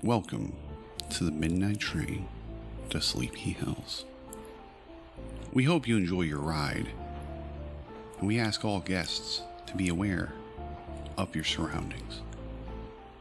Welcome to the midnight train to Sleepy Hills. We hope you enjoy your ride, and we ask all guests to be aware of your surroundings,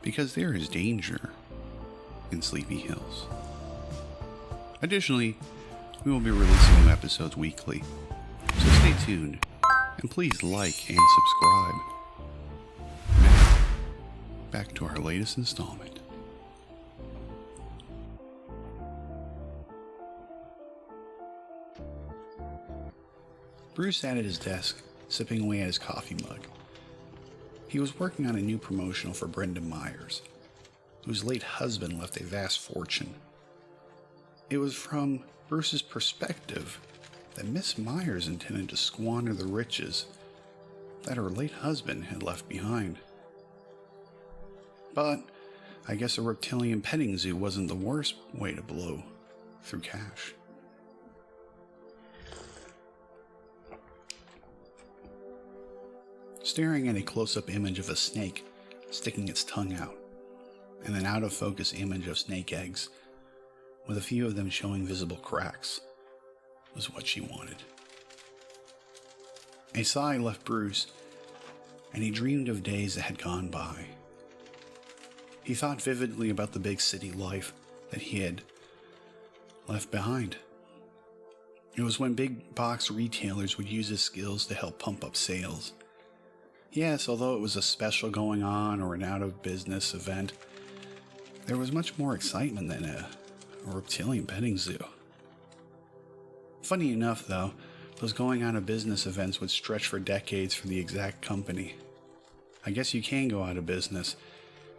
because there is danger in Sleepy Hills. Additionally, we will be releasing new episodes weekly, so stay tuned and please like and subscribe. Now, back to our latest installment. Bruce sat at his desk, sipping away at his coffee mug. He was working on a new promotional for Brenda Myers, whose late husband left a vast fortune. It was from Bruce's perspective that Miss Myers intended to squander the riches that her late husband had left behind. But I guess a reptilian petting zoo wasn't the worst way to blow through cash. Staring at a close-up image of a snake sticking its tongue out, and an out-of-focus image of snake eggs, with a few of them showing visible cracks, was what she wanted. A sigh left Bruce, and he dreamed of days that had gone by. He thought vividly about the big city life that he had left behind. It was when big box retailers would use his skills to help pump up sales. Yes, although it was a special going on or an out-of-business event, there was much more excitement than a reptilian petting zoo. Funny enough, though, those going-out-of-business events would stretch for decades for the exact company. I guess you can go out of business.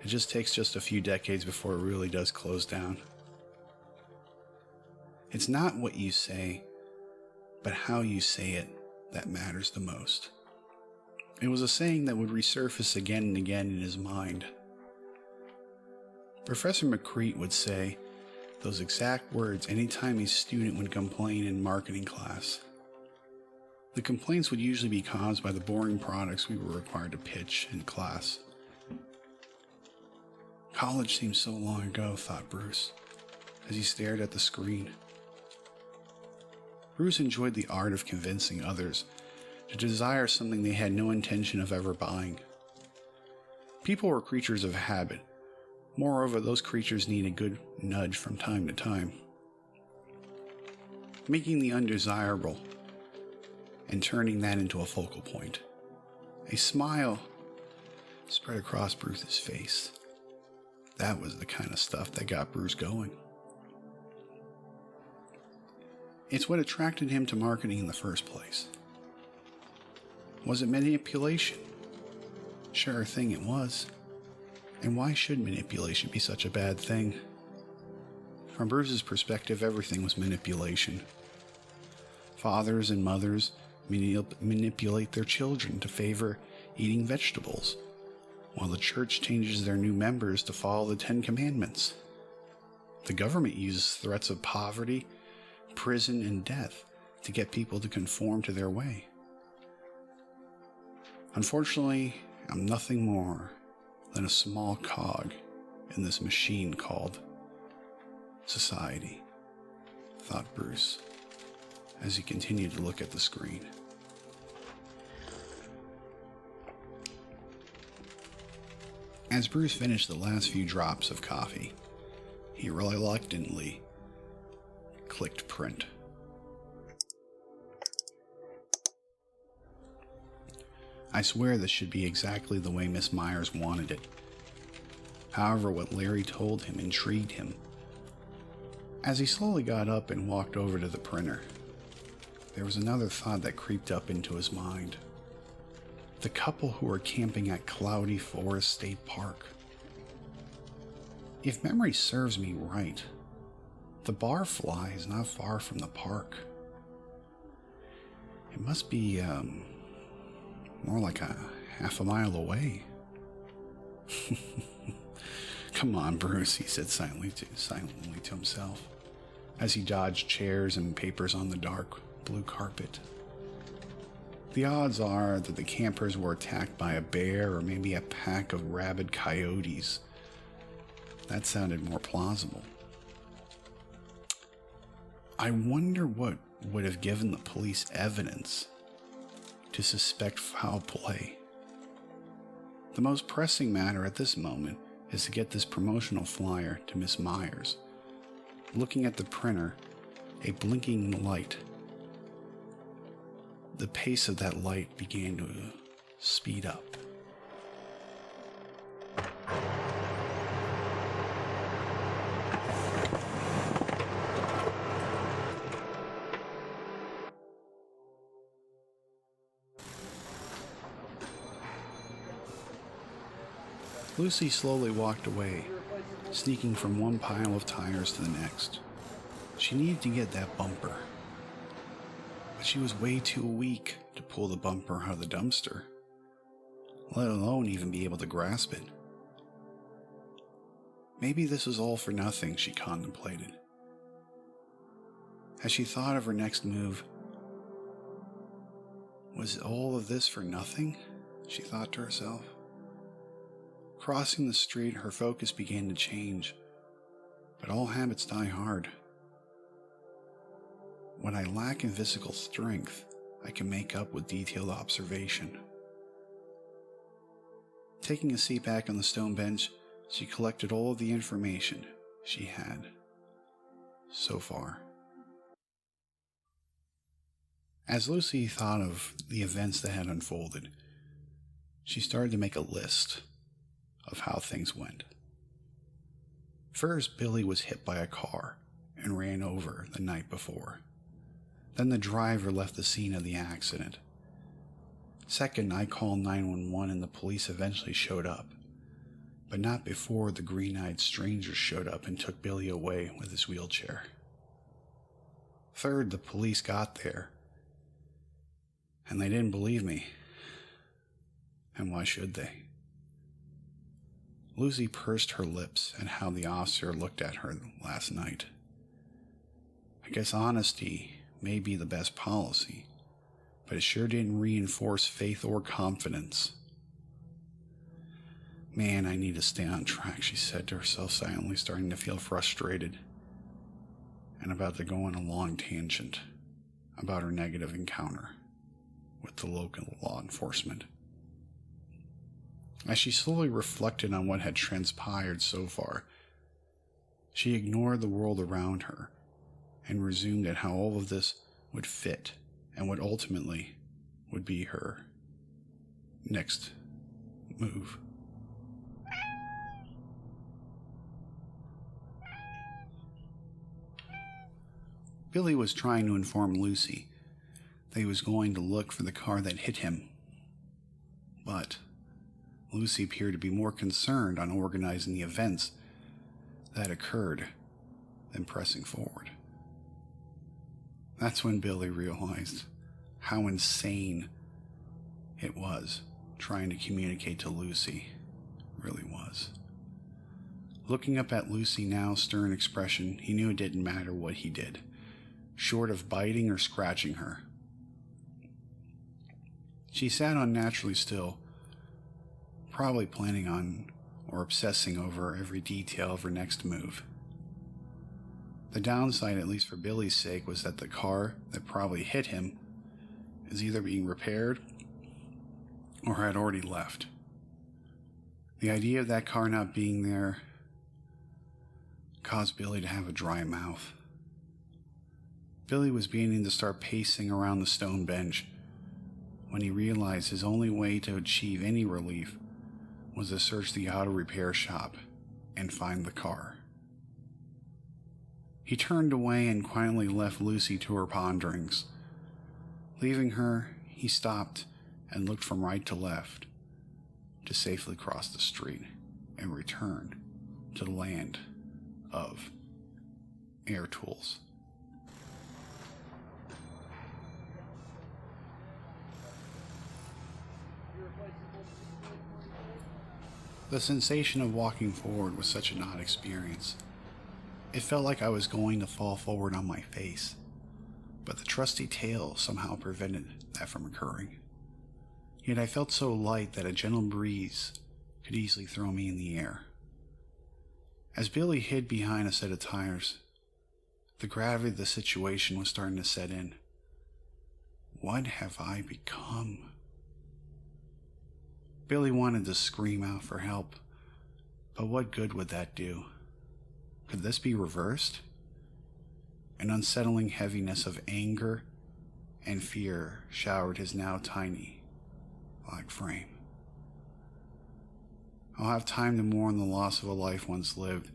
It just takes just a few decades before it really does close down. It's not what you say, but how you say it that matters the most. It was a saying that would resurface again and again in his mind. Professor McCreet would say those exact words anytime a student would complain in marketing class. The complaints would usually be caused by the boring products we were required to pitch in class. College seemed so long ago, thought Bruce, as he stared at the screen. Bruce enjoyed the art of convincing others to desire something they had no intention of ever buying. People were creatures of habit. Moreover, those creatures need a good nudge from time to time, making the undesirable and turning that into a focal point. A smile spread across Bruce's face. That was the kind of stuff that got Bruce going. It's what attracted him to marketing in the first place. Was it manipulation? Sure thing it was. And why should manipulation be such a bad thing? From Bruce's perspective, everything was manipulation. Fathers and mothers manipulate their children to favor eating vegetables, while the church changes their new members to follow the 10 Commandments. The government uses threats of poverty, prison, and death to get people to conform to their way. Unfortunately, I'm nothing more than a small cog in this machine called society, thought Bruce, as he continued to look at the screen. As Bruce finished the last few drops of coffee, he reluctantly clicked print. I swear this should be exactly the way Miss Myers wanted it. However, what Larry told him intrigued him. As he slowly got up and walked over to the printer, there was another thought that creeped up into his mind. The couple who were camping at Cloudy Forest State Park. If memory serves me right, the barfly is not far from the park. It must be, more like a half a mile away. Come on, Bruce, he said silently to himself, as he dodged chairs and papers on the dark blue carpet. The odds are that the campers were attacked by a bear or maybe a pack of rabid coyotes. That sounded more plausible. I wonder what would have given the police evidence to suspect foul play. The most pressing matter at this moment is to get this promotional flyer to Miss Myers. Looking at the printer, a blinking light. The pace of that light began to speed up. Lucy slowly walked away, sneaking from one pile of tires to the next. She needed to get that bumper, but she was way too weak to pull the bumper out of the dumpster, let alone even be able to grasp it. Maybe this was all for nothing, she contemplated. As she thought of her next move, was all of this for nothing? She thought to herself. Crossing the street, her focus began to change, but all habits die hard. What I lack in physical strength, I can make up with detailed observation. Taking a seat back on the stone bench, she collected all of the information she had so far. As Lucy thought of the events that had unfolded, she started to make a list of how things went. First, Billy was hit by a car and ran over the night before. Then the driver left the scene of the accident. Second, I called 911 and the police eventually showed up, but not before the green-eyed stranger showed up and took Billy away with his wheelchair. Third, the police got there, and they didn't believe me. And why should they? Lucy pursed her lips at how the officer looked at her last night. I guess honesty may be the best policy, but it sure didn't reinforce faith or confidence. Man, I need to stay on track, she said to herself silently, starting to feel frustrated and about to go on a long tangent about her negative encounter with the local law enforcement. As she slowly reflected on what had transpired so far, she ignored the world around her and resumed at how all of this would fit and what ultimately would be her next move. Billy was trying to inform Lucy that he was going to look for the car that hit him, but Lucy appeared to be more concerned on organizing the events that occurred than pressing forward. That's when Billy realized how insane it was trying to communicate to Lucy really was. Looking up at Lucy now, stern expression, he knew it didn't matter what he did, short of biting or scratching her. She sat unnaturally still, probably planning on or obsessing over every detail of her next move. The downside, at least for Billy's sake, was that the car that probably hit him is either being repaired or had already left. The idea of that car not being there caused Billy to have a dry mouth. Billy was beginning to start pacing around the stone bench when he realized his only way to achieve any relief was to search the auto repair shop and find the car. He turned away and quietly left Lucy to her ponderings. Leaving her, he stopped and looked from right to left to safely cross the street and return to the land of air tools. The sensation of walking forward was such an odd experience. It felt like I was going to fall forward on my face, but the trusty tail somehow prevented that from occurring. Yet I felt so light that a gentle breeze could easily throw me in the air. As Billy hid behind a set of tires, the gravity of the situation was starting to set in. What have I become? Billy wanted to scream out for help, but what good would that do? Could this be reversed? An unsettling heaviness of anger and fear showered his now tiny, black frame. I'll have time to mourn the loss of a life once lived,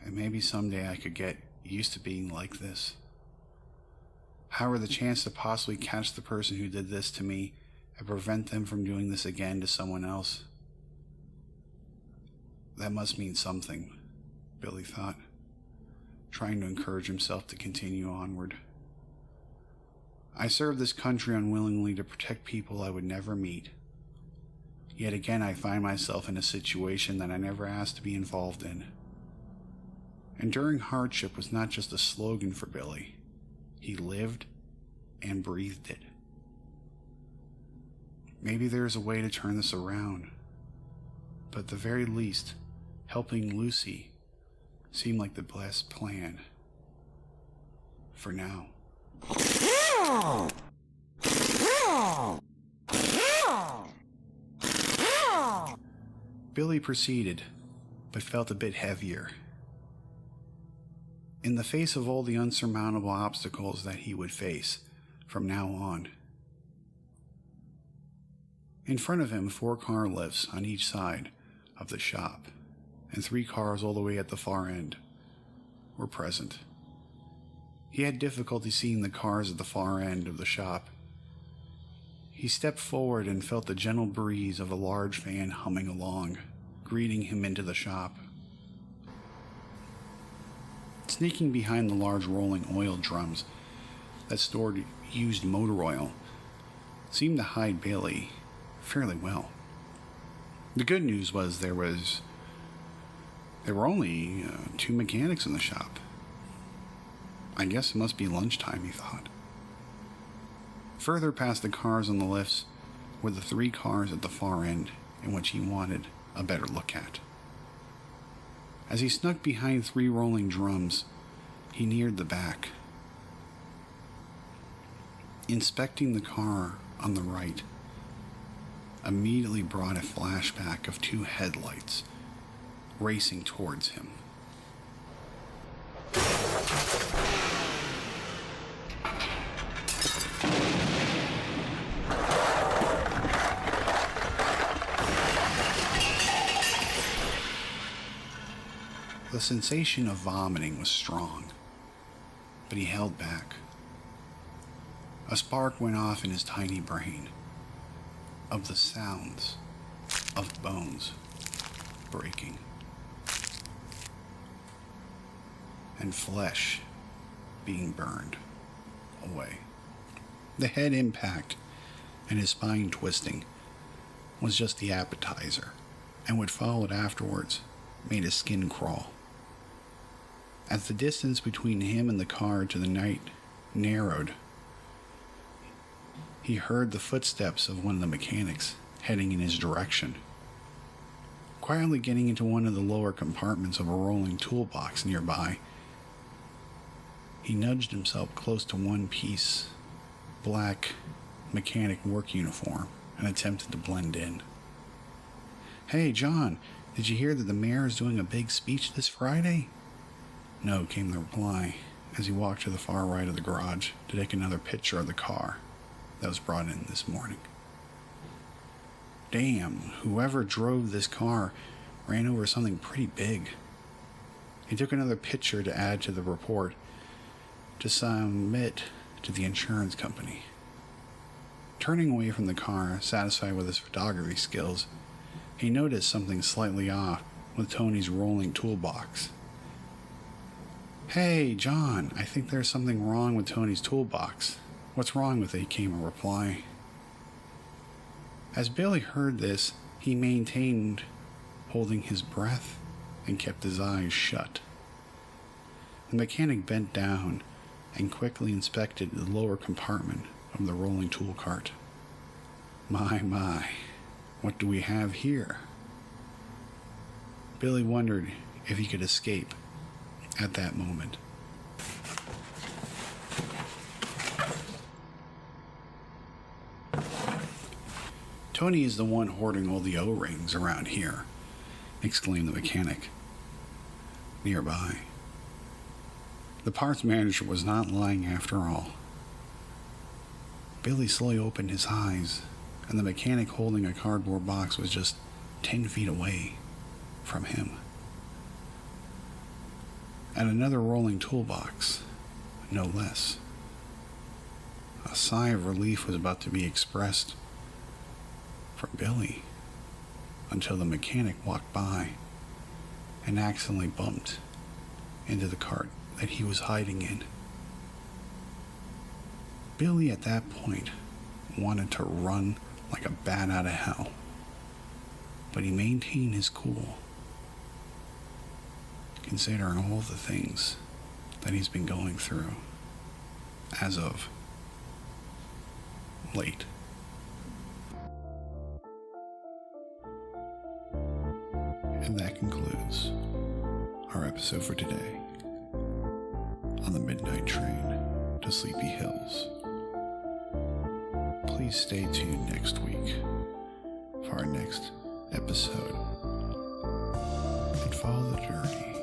and maybe someday I could get used to being like this. However, the chance to possibly catch the person who did this to me and prevent them from doing this again to someone else, that must mean something, Billy thought, trying to encourage himself to continue onward. I served this country unwillingly to protect people I would never meet. Yet again, I find myself in a situation that I never asked to be involved in. Enduring hardship was not just a slogan for Billy. He lived and breathed it. Maybe there is a way to turn this around, but at the very least, helping Lucy seemed like the best plan. For now. Billy proceeded, but felt a bit heavier. In the face of all the unsurmountable obstacles that he would face from now on. In front of him, 4 car lifts on each side of the shop, and 3 cars all the way at the far end were present. He had difficulty seeing the cars at the far end of the shop. He stepped forward and felt the gentle breeze of a large fan humming along, greeting him into the shop. Sneaking behind the large rolling oil drums that stored used motor oil seemed to hide Billy fairly well. The good news was there were only 2 mechanics in the shop. I guess it must be lunchtime, he thought. Further past the cars on the lifts were the 3 cars at the far end, in which he wanted a better look at. As he snuck behind 3 rolling drums, he neared the back. Inspecting the car on the right immediately brought a flashback of 2 headlights racing towards him. The sensation of vomiting was strong, but he held back. A spark went off in his tiny brain of the sounds of bones breaking and flesh being burned away. The head impact and his spine twisting was just the appetizer, and what followed afterwards made his skin crawl. As the distance between him and the car to the night narrowed, he heard the footsteps of one of the mechanics heading in his direction. Quietly getting into one of the lower compartments of a rolling toolbox nearby, he nudged himself close to one-piece black mechanic work uniform and attempted to blend in. "Hey, John, did you hear that the mayor is doing a big speech this Friday?" "No," came the reply, as he walked to the far right of the garage to take another picture of the car that was brought in this morning. Damn, whoever drove this car ran over something pretty big. He took another picture to add to the report to submit to the insurance company. Turning away from the car, satisfied with his photography skills, he noticed something slightly off with Tony's rolling toolbox. "Hey, John, I think there's something wrong with Tony's toolbox. What's wrong with it?" came a reply. As Billy heard this, he maintained holding his breath and kept his eyes shut. The mechanic bent down and quickly inspected the lower compartment of the rolling tool cart. My, what do we have here? Billy wondered if he could escape at that moment. "Tony is the one hoarding all the O-rings around here," exclaimed the mechanic nearby. The parts manager was not lying after all. Billy slowly opened his eyes, and the mechanic holding a cardboard box was just 10 feet away from him. And another rolling toolbox, no less. A sigh of relief was about to be expressed from Billy until the mechanic walked by and accidentally bumped into the cart that he was hiding in. Billy at that point wanted to run like a bat out of hell, but he maintained his cool, considering all the things that he's been going through as of late. And that concludes our episode for today on the Midnight Train to Sleepy Hills. Please stay tuned next week for our next episode and follow the journey